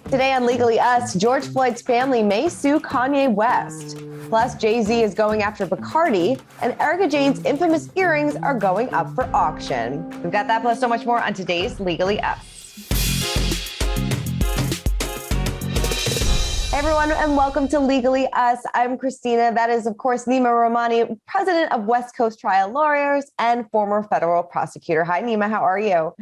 Today on Legally Us, George Floyd's family may sue Kanye West. Plus, JayZ is going after Bacardi, and Erika Jayne's infamous earrings are going up for auction. We've got that plus so much more on today's Legally Us. Hey everyone, and welcome to Legally Us. I'm Christina. That is, of course, Neama Rahmani, president of West Coast Trial Lawyers and former federal prosecutor. Hi, Neama. How are you?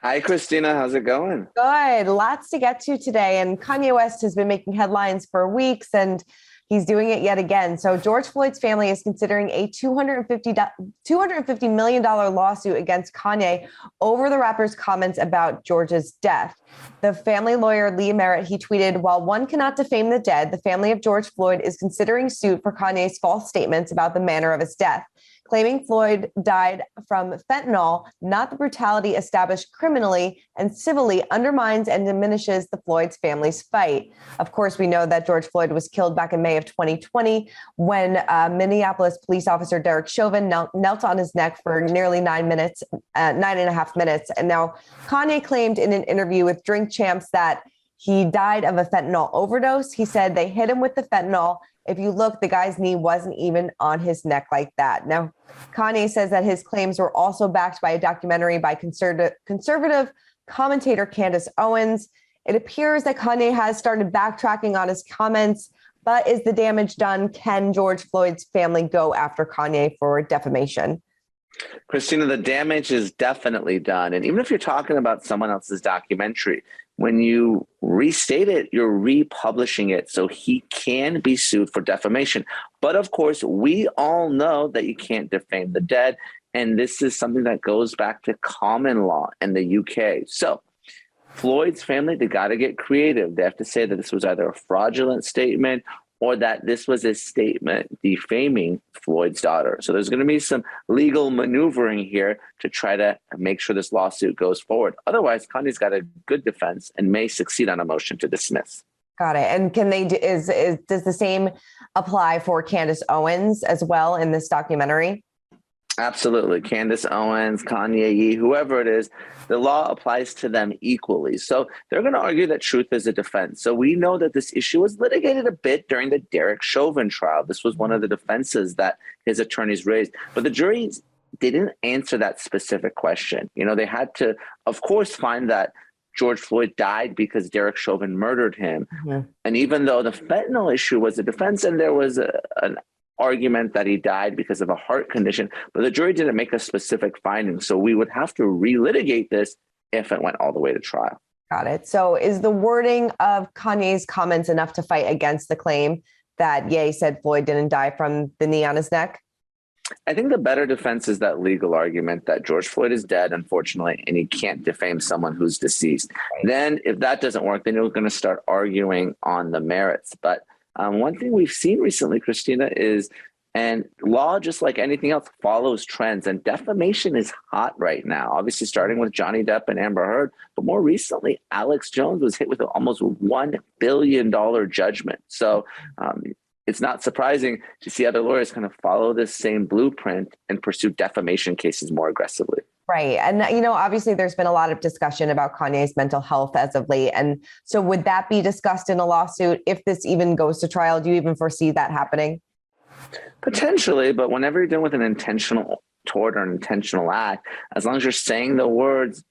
Hi, Christina. How's it going? Good. Lots to get to today. And Kanye West has been making headlines for weeks, and he's doing it yet again. So George Floyd's family is considering a $250 million lawsuit against Kanye over the rapper's comments about George's death. The family lawyer, Lee Merritt, he tweeted, "While one cannot defame the dead, the family of George Floyd is considering suit for Kanye's false statements about the manner of his death, claiming Floyd died from fentanyl, not the brutality established criminally and civilly undermines and diminishes the Floyd's family's fight." Of course, we know that George Floyd was killed back in May of 2020 when Minneapolis police officer Derick knelt on his neck for nearly 9.5 minutes. And now Kanye claimed in an interview with Drink Champs that he died of a fentanyl overdose. He said they hit him with the fentanyl. If you look, the guy's knee wasn't even on his neck like that. Now, Kanye says that his claims were also backed by a documentary by conservative commentator Candace Owens. It appears that Kanye has started backtracking on his comments, but is the damage done? Can George Floyd's family go after Kanye for defamation? Christina, the damage is definitely done. And even if you're talking about someone else's documentary, when you restate it, you're republishing it, so he can be sued for defamation. But of course, we all know that you can't defame the dead. And this is something that goes back to common law in the UK. So Floyd's family, they got to get creative. They have to say that this was either a fraudulent statement or that this was a statement defaming Floyd's daughter. So there's going to be some legal maneuvering here to try to make sure this lawsuit goes forward. Otherwise, Kanye's got a good defense and may succeed on a motion to dismiss. Got it. And can they does the same apply for Candace Owens as well in this documentary? Absolutely. Candace Owens, Kanye, whoever it is, the law applies to them equally. So they're going to argue that truth is a defense. So we know that this issue was litigated a bit during the Derick Chauvin trial. This was one of the defenses that his attorneys raised. But the jury didn't answer that specific question. You know, they had to, of course, find that George Floyd died because Derick Chauvin murdered him. Mm-hmm. And even though the fentanyl issue was a defense and there was an argument that he died because of a heart condition, but the jury didn't make a specific finding. So we would have to relitigate this if it went all the way to trial. Got it. So is the wording of Kanye's comments enough to fight against the claim that Ye said Floyd didn't die from the knee on his neck? I think the better defense is that legal argument that George Floyd is dead, unfortunately, and he can't defame someone who's deceased. Right. Then if that doesn't work, then you're going to start arguing on the merits. But one thing we've seen recently, Christina, is, and law, just like anything else, follows trends. And defamation is hot right now, obviously starting with Johnny Depp and Amber Heard. But more recently, Alex Jones was hit with an almost $1 billion judgment. So it's not surprising to see other lawyers kind of follow this same blueprint and pursue defamation cases more aggressively. Right. And, you know, obviously there's been a lot of discussion about Kanye's mental health as of late. And so would that be discussed in a lawsuit if this even goes to trial? Do you even foresee that happening? Potentially, but whenever you're dealing with an intentional tort or an intentional act, as long as you're saying the words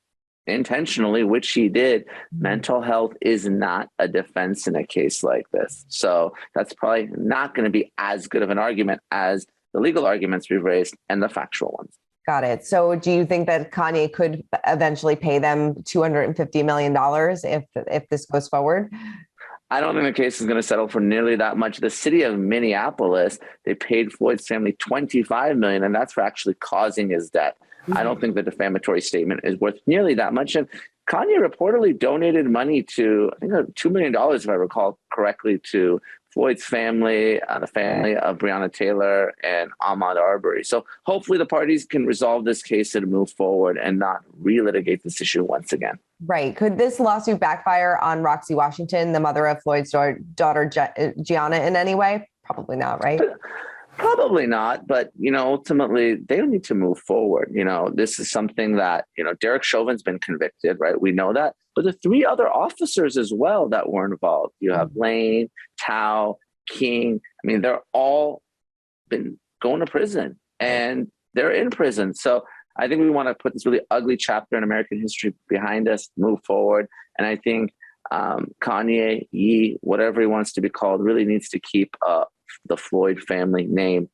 intentionally, which he did, mental health is not a defense in a case like this. So that's probably not going to be as good of an argument as the legal arguments we've raised and the factual ones. Got it. So do you think that Kanye could eventually pay them $250 million if this goes forward? I don't think the case is going to settle for nearly that much. The city of Minneapolis, they paid Floyd's family $25 million, and that's for actually causing his death. Mm-hmm. I don't think the defamatory statement is worth nearly that much. And Kanye reportedly donated money to, I think, $2 million, if I recall correctly, to Floyd's family, the family of Breonna Taylor and Ahmaud Arbery. So hopefully the parties can resolve this case and move forward and not relitigate this issue once again. Right. Could this lawsuit backfire on Roxy Washington, the mother of Floyd's daughter, Gianna, in any way? Probably not, right? Probably not, but ultimately they need to move forward. This is something that Derek Chauvin's been convicted, right? We know that, but the three other officers as well that were involved. You have Lane, Tao, King. I mean, they're all been going to prison, and they're in prison. So I think we want to put this really ugly chapter in American history behind us, move forward, and I think Kanye, Ye, whatever he wants to be called, really needs to keep the Floyd family name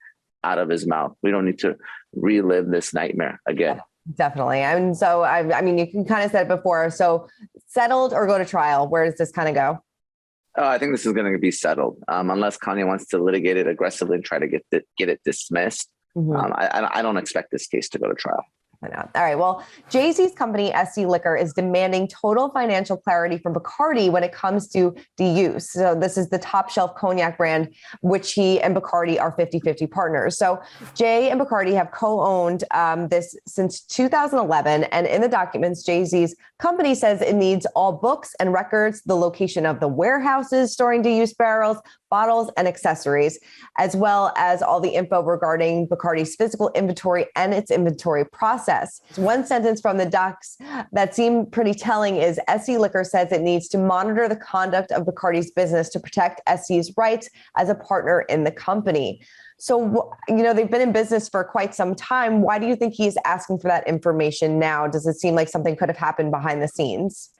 out of his mouth. We don't need to relive this nightmare again. Definitely. And so, I mean, you can kind of said it before. So settled or go to trial? Where does this kind of go? I think this is going to be settled, unless Kanye wants to litigate it aggressively and try to get it dismissed. I don't expect this case to go to trial. All right. Well, JayZ's company, SC Liquor, is demanding total financial clarity from Bacardi when it comes to the use. So this is the top shelf cognac brand, which he and Bacardi are 50-50 partners. So Jay and Bacardi have co-owned this since 2011. And in the documents, JayZ's company says it needs all books and records, the location of the warehouses storing de-use barrels, bottles, and accessories, as well as all the info regarding Bacardi's physical inventory and its inventory process. One sentence from the docs that seemed pretty telling is SC Liquor says it needs to monitor the conduct of Bacardi's business to protect SC's rights as a partner in the company. So, they've been in business for quite some time. Why do you think he's asking for that information now? Does it seem like something could have happened behind the scenes?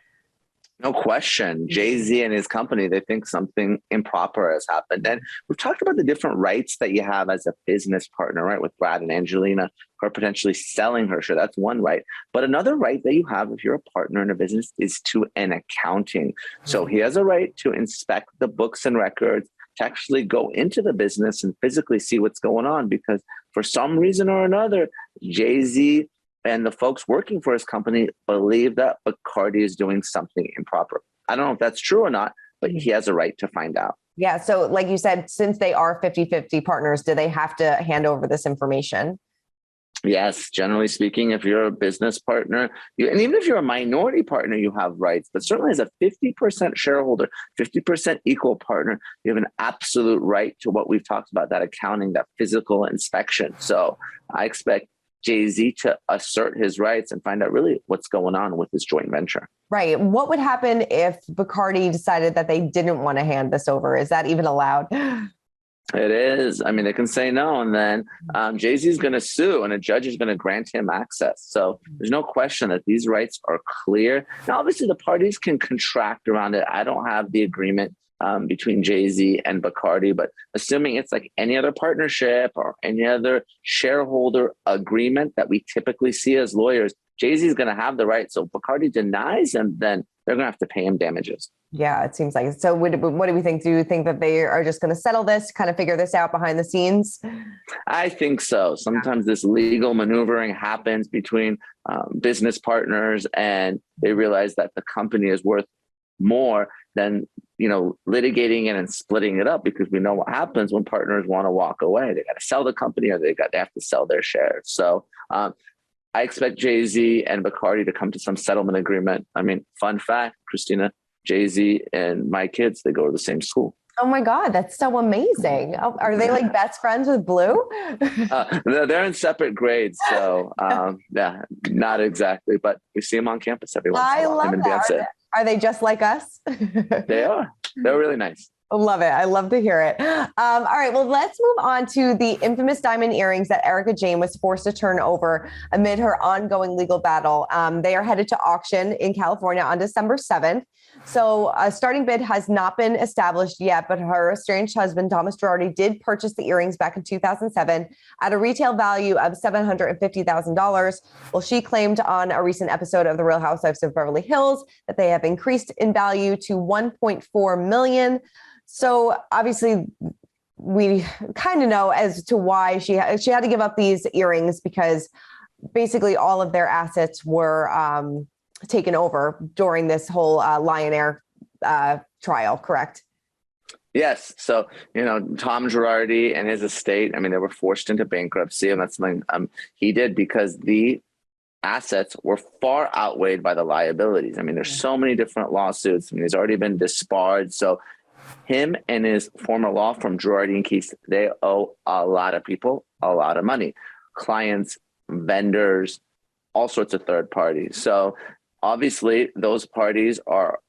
No question. JayZ and his company, they think something improper has happened. And we've talked about the different rights that you have as a business partner, right? With Brad and Angelina, who are potentially selling her share. That's one right. But another right that you have if you're a partner in a business is to an accounting. So he has a right to inspect the books and records, to actually go into the business and physically see what's going on. Because for some reason or another, JayZ and the folks working for his company believe that Bacardi is doing something improper. I don't know if that's true or not, but he has a right to find out. Yeah. So like you said, since they are 50-50 partners, do they have to hand over this information? Yes. Generally speaking, if you're a business partner, and even if you're a minority partner, you have rights, but certainly as a 50% shareholder, 50% equal partner, you have an absolute right to what we've talked about, that accounting, that physical inspection. So I expect JayZ to assert his rights and find out really what's going on with this joint venture. Right. What would happen if Bacardi decided that they didn't want to hand this over? Is that even allowed? It is. I mean, they can say no, and then JayZ is going to sue, and a judge is going to grant him access. So there's no question that these rights are clear. Now, obviously, the parties can contract around it. I don't have the agreement between JayZ and Bacardi, but assuming it's like any other partnership or any other shareholder agreement that we typically see as lawyers, JayZ is going to have the right. So Bacardi denies them, then they're going to have to pay him damages. Yeah, it seems like it. So what do we think? Do you think that they are just going to settle this, kind of figure this out behind the scenes? I think so. Sometimes this legal maneuvering happens between business partners, and they realize that the company is worth more than litigating it and splitting it up, because we know what happens when partners want to walk away. They got to sell the company, or they have to sell their shares. So I expect JayZ and Bacardi to come to some settlement agreement. I mean, fun fact, Christina, JayZ and my kids, they go to the same school. Oh my God, that's so amazing. Are they like best friends with Blue? They're in separate grades. So yeah, not exactly, but we see them on campus every once in a while. I love that. Are they just like us? They are. They're really nice. Love it. I love to hear it. All right. Well, let's move on to the infamous diamond earrings that Erika Jayne was forced to turn over amid her ongoing legal battle. They are headed to auction in California on December 7th. So a starting bid has not been established yet, but her estranged husband, Thomas Girardi, did purchase the earrings back in 2007 at a retail value of $750,000. Well, she claimed on a recent episode of The Real Housewives of Beverly Hills that they have increased in value to $1.4 million. So obviously, we kind of know as to why she had to give up these earrings, because basically all of their assets were taken over during this whole Lion Air trial, correct? Yes. So, Tom Girardi and his estate, I mean, they were forced into bankruptcy, and that's something he did because the assets were far outweighed by the liabilities. I mean, there's so many different lawsuits. I mean, he's already been disbarred. So Him and his former law firm, Girardi and Keese, they owe a lot of people a lot of money. Clients, vendors, all sorts of third parties. So obviously those parties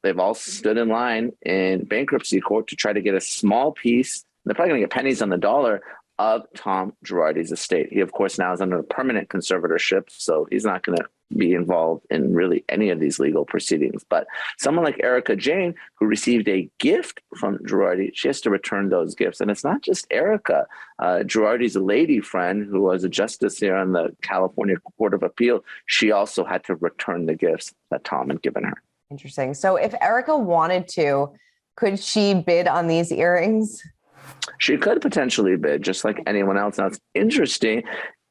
they've all stood in line in bankruptcy court to try to get a small piece. They're probably going to get pennies on the dollar of Tom Girardi's estate. He, of course, now is under a permanent conservatorship, so he's not going to be involved in really any of these legal proceedings. But someone like Erika Jayne, who received a gift from Girardi, she has to return those gifts. And it's not just Erika. Girardi's a lady friend who was a justice here on the California Court of Appeal. She also had to return the gifts that Tom had given her. Interesting. So if Erika wanted to, could she bid on these earrings? She could potentially bid just like anyone else. Now, it's interesting.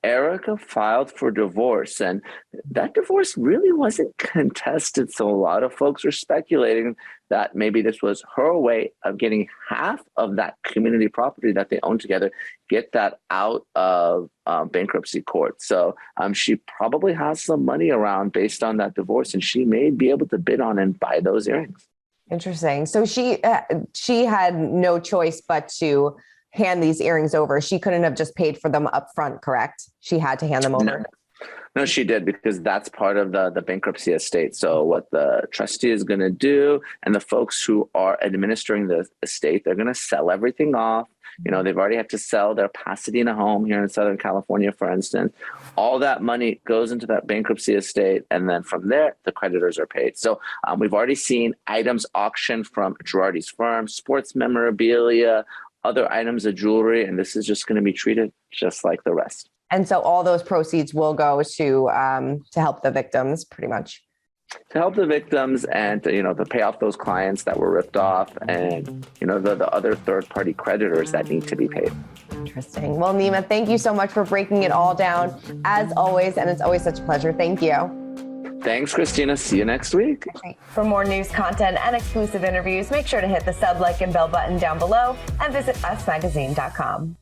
Erika filed for divorce, and that divorce really wasn't contested. So a lot of folks were speculating that maybe this was her way of getting half of that community property that they own together, get that out of bankruptcy court. So she probably has some money around based on that divorce, and she may be able to bid on and buy those earrings. Interesting. So she had no choice but to hand these earrings over. She couldn't have just paid for them up front, correct? She had to hand them over. No, she did, because that's part of the bankruptcy estate. So what the trustee is going to do, and the folks who are administering the estate, they're going to sell everything off. You know, they've already had to sell their Pasadena home here in Southern California, for instance. All that money goes into that bankruptcy estate, and then from there, the creditors are paid. So we've already seen items auctioned from Girardi's firm, sports memorabilia, other items of jewelry, and this is just going to be treated just like the rest. And so all those proceeds will go to help the victims, pretty much. To help the victims and to pay off those clients that were ripped off, and the other third-party creditors that need to be paid. Interesting. Well, Neama, thank you so much for breaking it all down, as always, and it's always such a pleasure. Thank you. Thanks, Christina. See you next week. For more news, content, and exclusive interviews, make sure to hit the sub, like, and bell button down below and visit usmagazine.com.